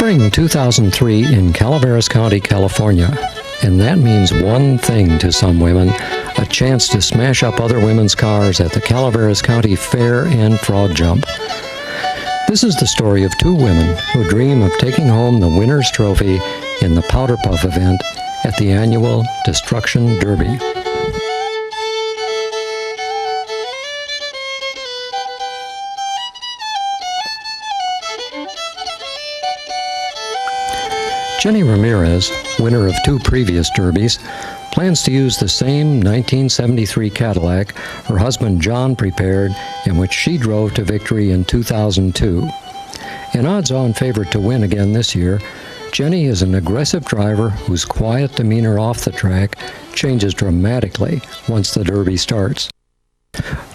spring 2003 in Calaveras County, California, and that means one thing to some women: a chance to smash up other women's cars at the Calaveras County Fair and Frog Jump. This is the story of two women who dream of taking home the winner's trophy in the Powder Puff event at the annual Destruction Derby. Jenny Ramirez, winner of two previous derbies, plans to use the same 1973 Cadillac her husband John prepared and which she drove to victory in 2002. An odds-on favorite to win again this year, Jenny is an aggressive driver whose quiet demeanor off the track changes dramatically once the derby starts.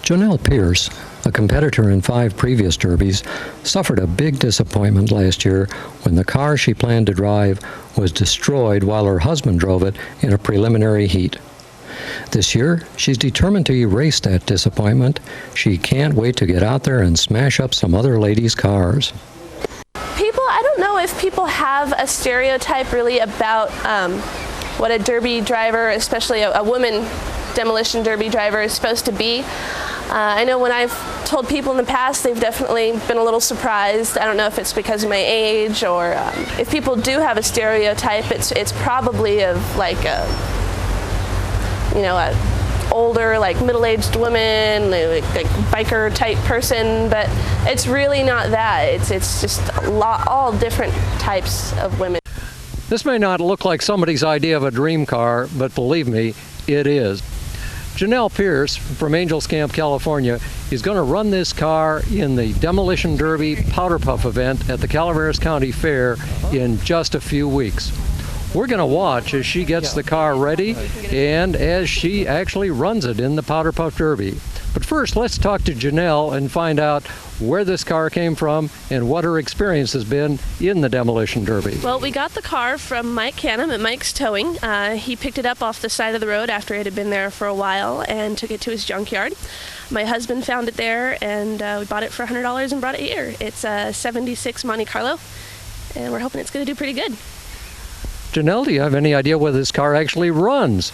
Janelle Pierce, a competitor in 5 previous derbies, suffered a big disappointment last year when the car she planned to drive was destroyed while her husband drove it in a preliminary heat. This year, she's determined to erase that disappointment. She can't wait to get out there and smash up some other ladies' cars. I don't know if people have a stereotype really about what a derby driver, especially a woman demolition derby driver, is supposed to be. I know when I've told people in the past, they've definitely been a little surprised. I don't know if it's because of my age or if people do have a stereotype, it's probably of like a older, like middle-aged woman, like biker type person, but it's really not that. It's just all different types of women. This may not look like somebody's idea of a dream car, but believe me, it is. Janelle Pierce from Angels Camp, California, is going to run this car in the Demolition Derby Powder Puff event at the Calaveras County Fair in just a few weeks. We're going to watch as she gets the car ready and as she actually runs it in the Powder Puff Derby. But first, let's talk to Janelle and find out where this car came from and what her experience has been in the Demolition Derby. Well, we got the car from Mike Canham at Mike's Towing. He picked it up off the side of the road after it had been there for a while and took it to his junkyard. My husband found it there, and we bought it for $100 and brought it here. It's a 76 Monte Carlo, and we're hoping it's going to do pretty good. Janelle, do you have any idea whether this car actually runs?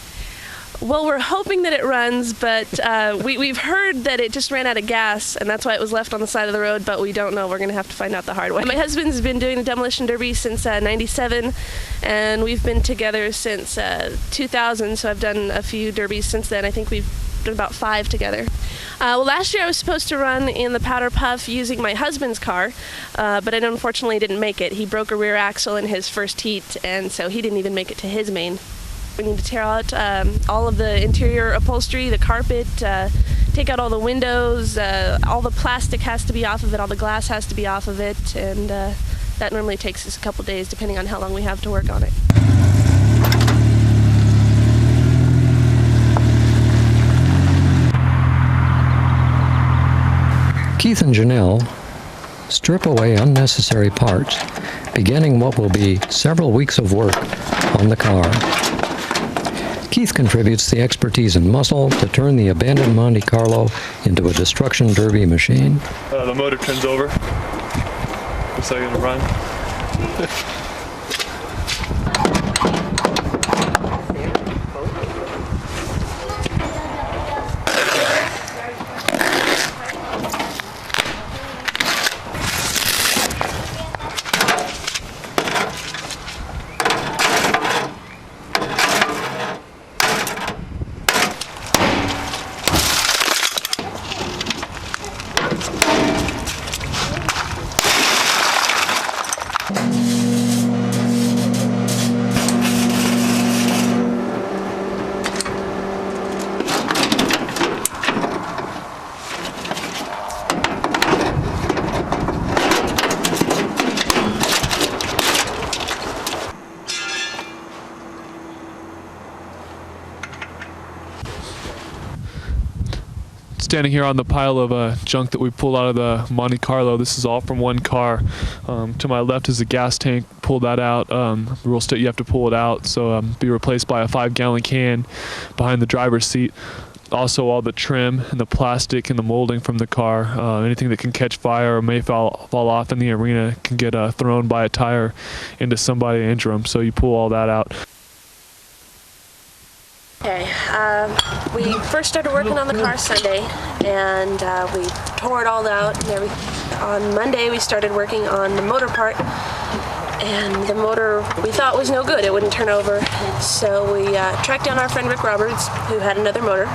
Well, we're hoping that it runs, but we've heard that it just ran out of gas, and that's why it was left on the side of the road, but we don't know. We're going to have to find out the hard way. My husband's been doing the Demolition Derby since '97, and we've been together since 2000, so I've done a few derbies since then. I think we've done about 5 together. Well, last year I was supposed to run in the Powder Puff using my husband's car, but I unfortunately didn't make it. He broke a rear axle in his first heat, and so he didn't even make it to his main. We need to tear out all of the interior upholstery, the carpet, take out all the windows, all the plastic has to be off of it, all the glass has to be off of it, and that normally takes us a couple days depending on how long we have to work on it. Keith and Janelle strip away unnecessary parts, beginning what will be several weeks of work on the car. Keith contributes the expertise and muscle to turn the abandoned Monte Carlo into a destruction derby machine. The motor turns over. Looks like it's gonna run. Standing here on the pile of junk that we pulled out of the Monte Carlo. This is all from one car. To my left is a gas tank. Pull that out. The rule state you have to pull it out, so be replaced by a 5-gallon can behind the driver's seat. Also all the trim and the plastic and the molding from the car, anything that can catch fire or may fall off in the arena can get thrown by a tire into somebody and injure them. So you pull all that out. Okay, we first started working on the car Sunday, and we tore it all out and everything. On Monday we started working on the motor part, and the motor we thought was no good. It wouldn't turn over. So we tracked down our friend Rick Roberts, who had another motor.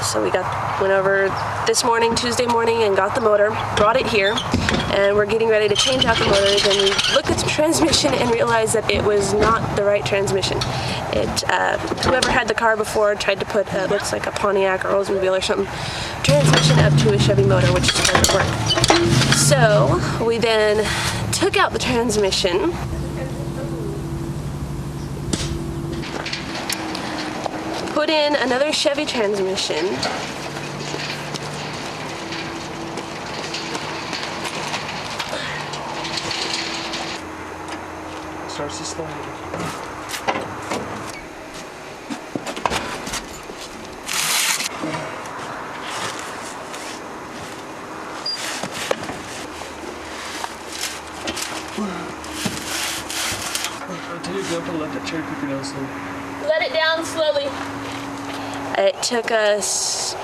So we went over this morning, Tuesday morning, and got the motor, brought it here, and we're getting ready to change out the motors. And we looked at the transmission and realized that it was not the right transmission. Whoever had the car before tried to put looks like a Pontiac or Oldsmobile or something transmission up to a Chevy motor, which doesn't work. So we then took out the transmission, put in another Chevy transmission, Starts to slide. let it down slowly. It took us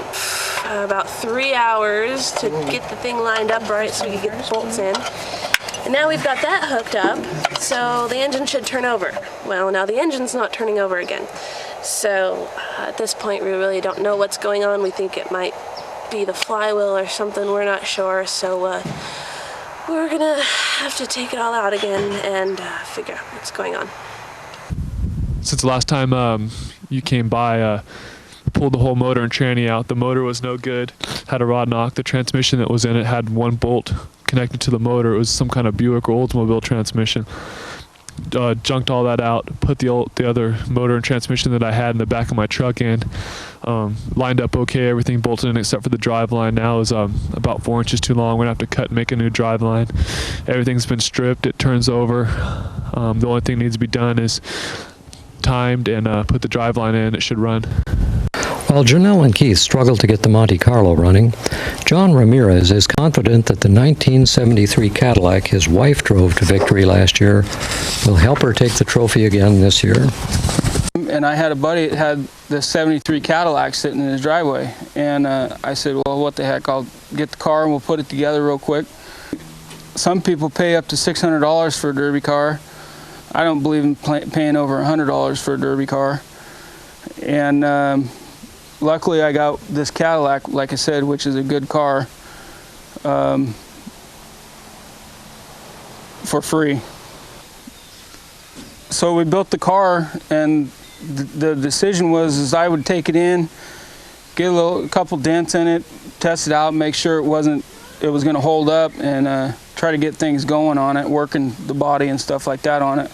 about 3 hours to get the thing lined up right so we could get the bolts in. And now we've got that hooked up, so the engine should turn over. Well, now the engine's not turning over again. So at this point, we really don't know what's going on. We think it might be the flywheel or something. We're not sure. So we're gonna have to take it all out again and figure out what's going on. Since the last time you came by, pulled the whole motor and tranny out. The motor was no good, had a rod knock. The transmission that was in it had one bolt connected to the motor. It was some kind of Buick or Oldsmobile transmission. Junked all that out, put the other motor and transmission that I had in the back of my truck in, lined up okay, everything bolted in except for the drive line. Now is about 4 inches too long. We're gonna have to cut and make a new drive line. Everything's been stripped, it turns over. The only thing that needs to be done is timed and put the drive line in. It should run. While Janelle and Keith struggle to get the Monte Carlo running, John Ramirez is confident that the 1973 Cadillac his wife drove to victory last year will help her take the trophy again this year. And I had a buddy that had the 73 Cadillac sitting in his driveway, and I said, well, what the heck, I'll get the car and we'll put it together real quick. Some people pay up to $600 for a derby car. I don't believe in paying over $100 for a derby car. And luckily I got this Cadillac, like I said, which is a good car, for free. So we built the car, and the decision was I would take it in, get a couple dents in it, test it out, make sure it was going to hold up, and try to get things going on it, working the body and stuff like that on it.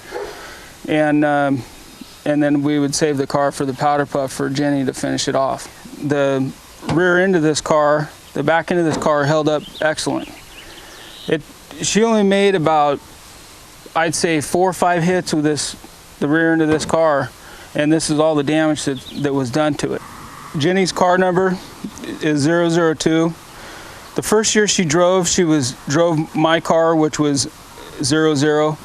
And then we would save the car for the powder puff for Jenny to finish it off. The rear end of this car, the back end of this car held up excellent. She only made about, I'd say, 4 or 5 hits with the rear end of this car, and this is all the damage that was done to it. Jenny's car number is 002. The first year she drove drove my car, which was 00,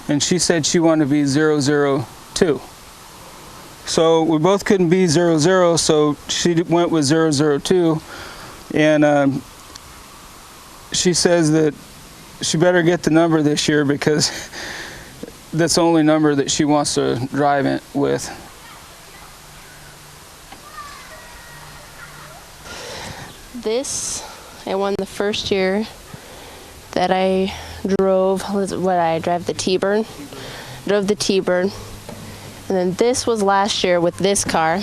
and she said she wanted to be 002. So we both couldn't be 00, so she went with 002, and she says that she better get the number this year because that's the only number that she wants to drive it with. I won the first year that I drove, I drive the T-Bird, drove the T-Bird. And then this was last year with this car,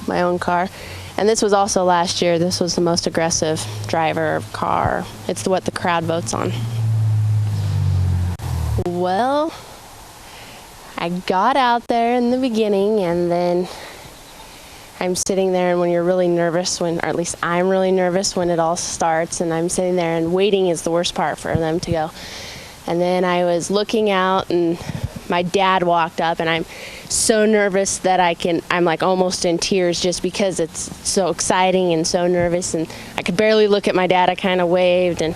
my own car. And this was also last year. This was the most aggressive driver car. It's what the crowd votes on. Well, I got out there in the beginning, and then I'm sitting there, and when you're really nervous, or at least I'm really nervous when it all starts, and I'm sitting there, and waiting is the worst part for them to go. And then I was looking out, and my dad walked up, and I'm so nervous that I'm like almost in tears just because it's so exciting and so nervous, and I could barely look at my dad. I kind of waved, and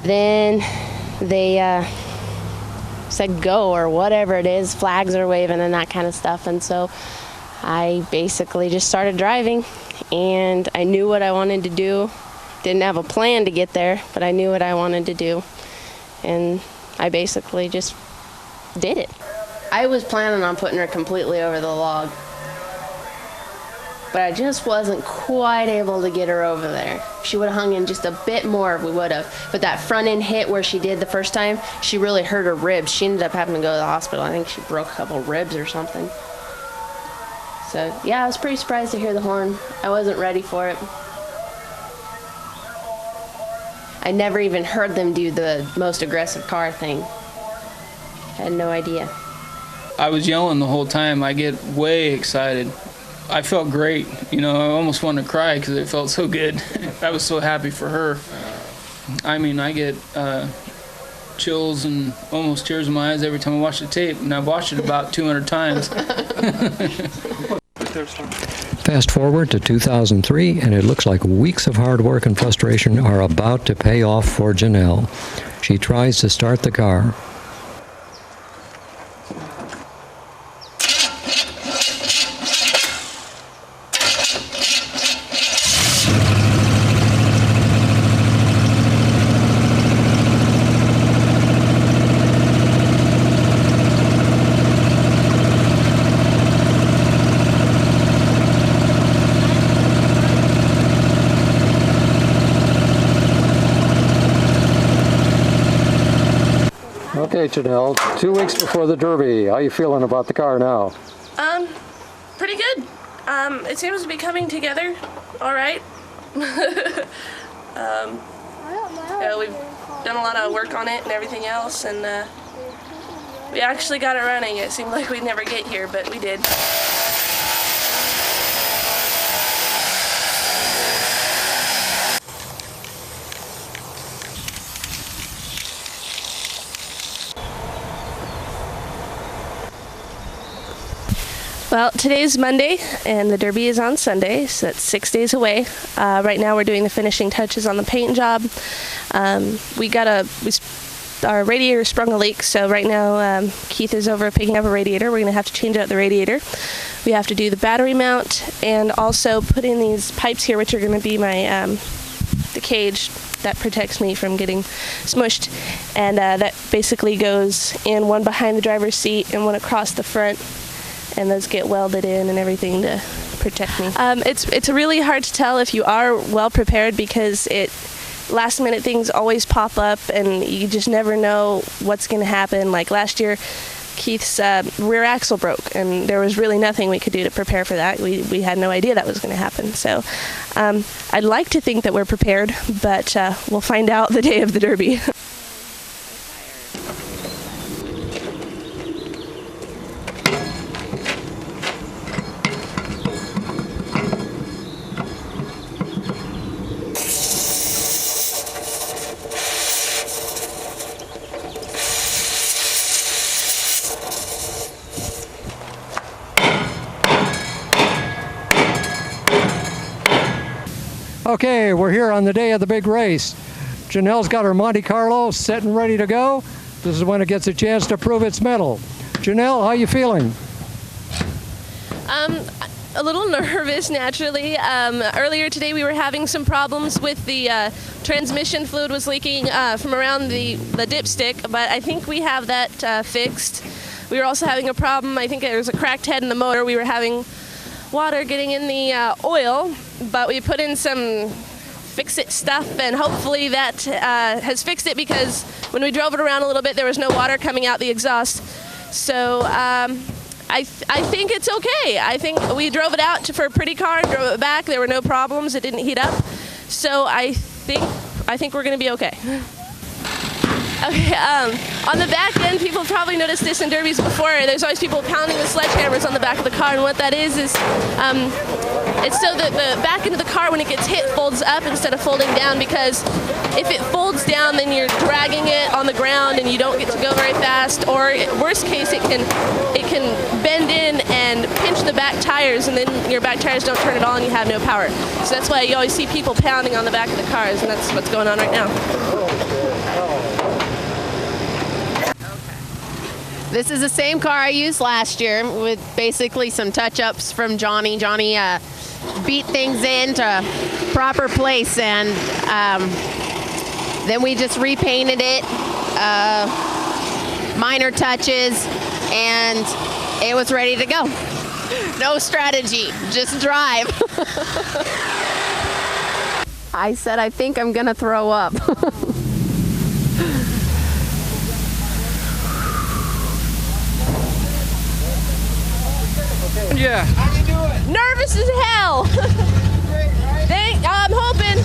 then they said go or whatever it is, flags are waving and that kind of stuff, and so I basically just started driving, and I knew what I wanted to do. Didn't have a plan to get there, but I knew what I wanted to do, and I basically just did it. I was planning on putting her completely over the log, but I just wasn't quite able to get her over there. If she would have hung in just a bit more, we would have. But that front end hit where she did the first time, she really hurt her ribs. She ended up having to go to the hospital. I think she broke a couple ribs or something. So yeah, I was pretty surprised to hear the horn. I wasn't ready for it. I never even heard them do the most aggressive car thing. I had no idea. I was yelling the whole time. I get way excited. I felt great. You know, I almost wanted to cry because it felt so good. I was so happy for her. I mean, I get chills and almost tears in my eyes every time I watch the tape, and I've watched it about 200 times. Fast forward to 2003, and it looks like weeks of hard work and frustration are about to pay off for Janelle. She tries to start the car. Okay, Janelle, 2 weeks before the Derby. How you feeling about the car now? Pretty good. It seems to be coming together all right. We've done a lot of work on it and everything else, and we actually got it running. It seemed like we'd never get here, but we did. Well, today's Monday, and the Derby is on Sunday, so that's 6 days away. Right now we're doing the finishing touches on the paint job. Our radiator sprung a leak, so right now Keith is over picking up a radiator. We're going to have to change out the radiator. We have to do the battery mount and also put in these pipes here, which are going to be my the cage that protects me from getting smushed. And that basically goes in one behind the driver's seat and one across the front. And those get welded in and everything to protect me. It's really hard to tell if you are well prepared because last minute things always pop up and you just never know what's going to happen. Like last year, Keith's rear axle broke and there was really nothing we could do to prepare for that. We had no idea that was going to happen. So I'd like to think that we're prepared, but we'll find out the day of the Derby. Okay, we're here on the day of the big race. Janelle's got her Monte Carlo set and ready to go. This is when it gets a chance to prove its mettle. Janelle, how you feeling? A little nervous, naturally. Earlier today we were having some problems with the transmission fluid was leaking from around the dipstick, but I think we have that fixed. We were also having a problem, I think there was a cracked head in the motor. We were having water getting in the oil, but we put in some fix-it stuff, and hopefully that has fixed it, because when we drove it around a little bit, there was no water coming out the exhaust. So I think it's okay. I think we drove it out for a pretty car, drove it back. There were no problems. It didn't heat up. So I think we're going to be okay. Okay, on the back end, people probably noticed this in derbies before. There's always people pounding with sledgehammers on the back of the car, and what that is it's so that the back end of the car, when it gets hit, folds up instead of folding down, because if it folds down, then you're dragging it on the ground and you don't get to go very fast, or worst case, it can bend in and pinch the back tires, and then your back tires don't turn at all and you have no power. So that's why you always see people pounding on the back of the cars, and that's what's going on right now. This is the same car I used last year with basically some touch-ups from Johnny. Johnny beat things into proper place, and then we just repainted it, minor touches, and it was ready to go. No strategy, just drive. I said, I think I'm gonna throw up. Yeah. How you doing? Nervous as hell. Great, right? I'm hoping.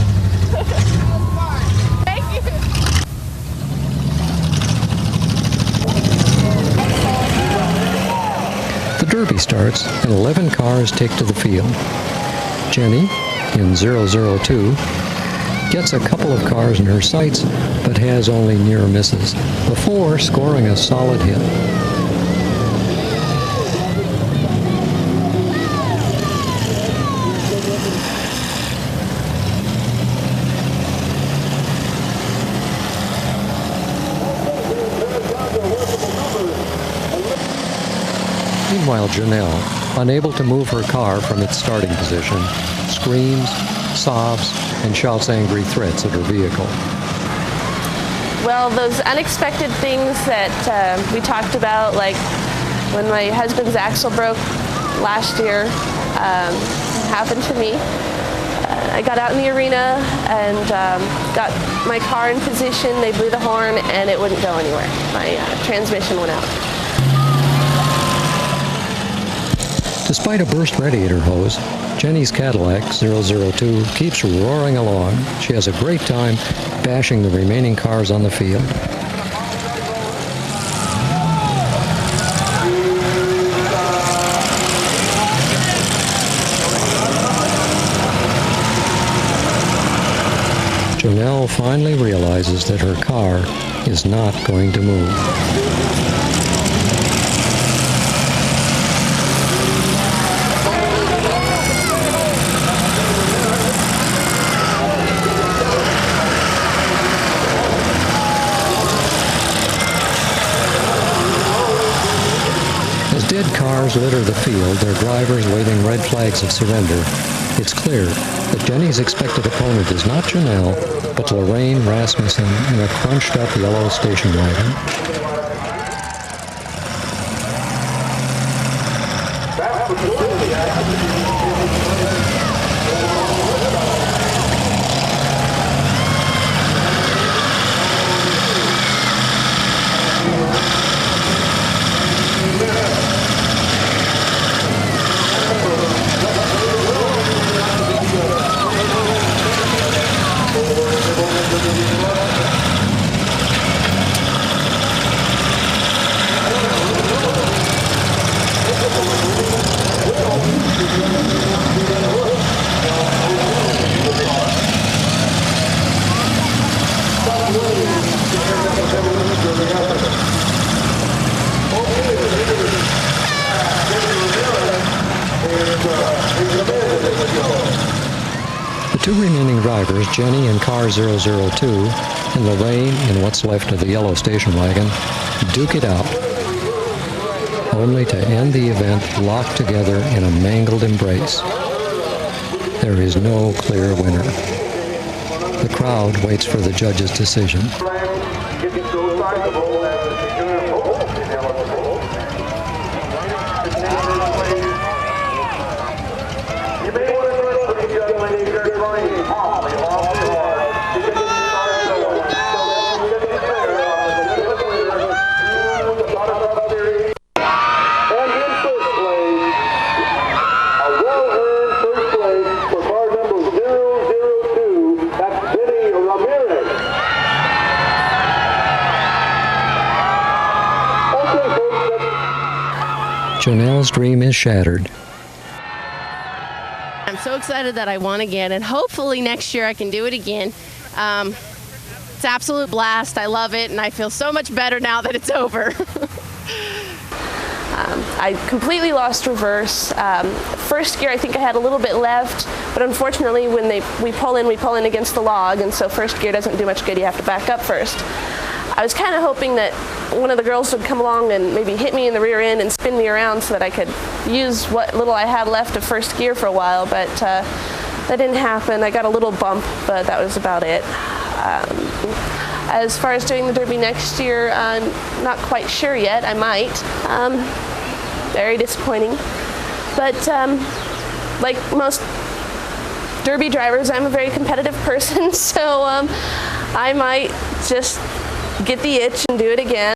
Thank you. The Derby starts, and 11 cars take to the field. Jenny, in 002, gets a couple of cars in her sights, but has only near misses, before scoring a solid hit. Meanwhile, Janelle, unable to move her car from its starting position, screams, sobs, and shouts angry threats at her vehicle. Well, those unexpected things that we talked about, like when my husband's axle broke last year, happened to me. I got out in the arena and got my car in position. They blew the horn and it wouldn't go anywhere. My transmission went out. Despite a burst radiator hose, Jenny's Cadillac 002 keeps roaring along. She has a great time bashing the remaining cars on the field. Janelle finally realizes that her car is not going to move. Dead cars litter the field, their drivers waving red flags of surrender. It's clear that Jenny's expected opponent is not Janelle, but Lorraine Rasmussen in a crunched-up yellow station wagon. The two remaining drivers, Jenny in car 002 and Lorraine in what's left of the yellow station wagon, duke it out, only to end the event locked together in a mangled embrace. There is no clear winner. The crowd waits for the judge's decision. Janelle's dream is shattered. I'm so excited that I won again, and hopefully next year I can do it again. It's an absolute blast. I love it, and I feel so much better now that it's over. I completely lost reverse. First gear, I think I had a little bit left, but unfortunately when we pull in against the log, and so first gear doesn't do much good. You have to back up first. I was kind of hoping that one of the girls would come along and maybe hit me in the rear end and spin me around so that I could use what little I had left of first gear for a while, but that didn't happen. I got a little bump, but that was about it. As far as doing the Derby next year, not quite sure yet. I might. Very disappointing. But like most Derby drivers, I'm a very competitive person, so I might just get the itch and do it again.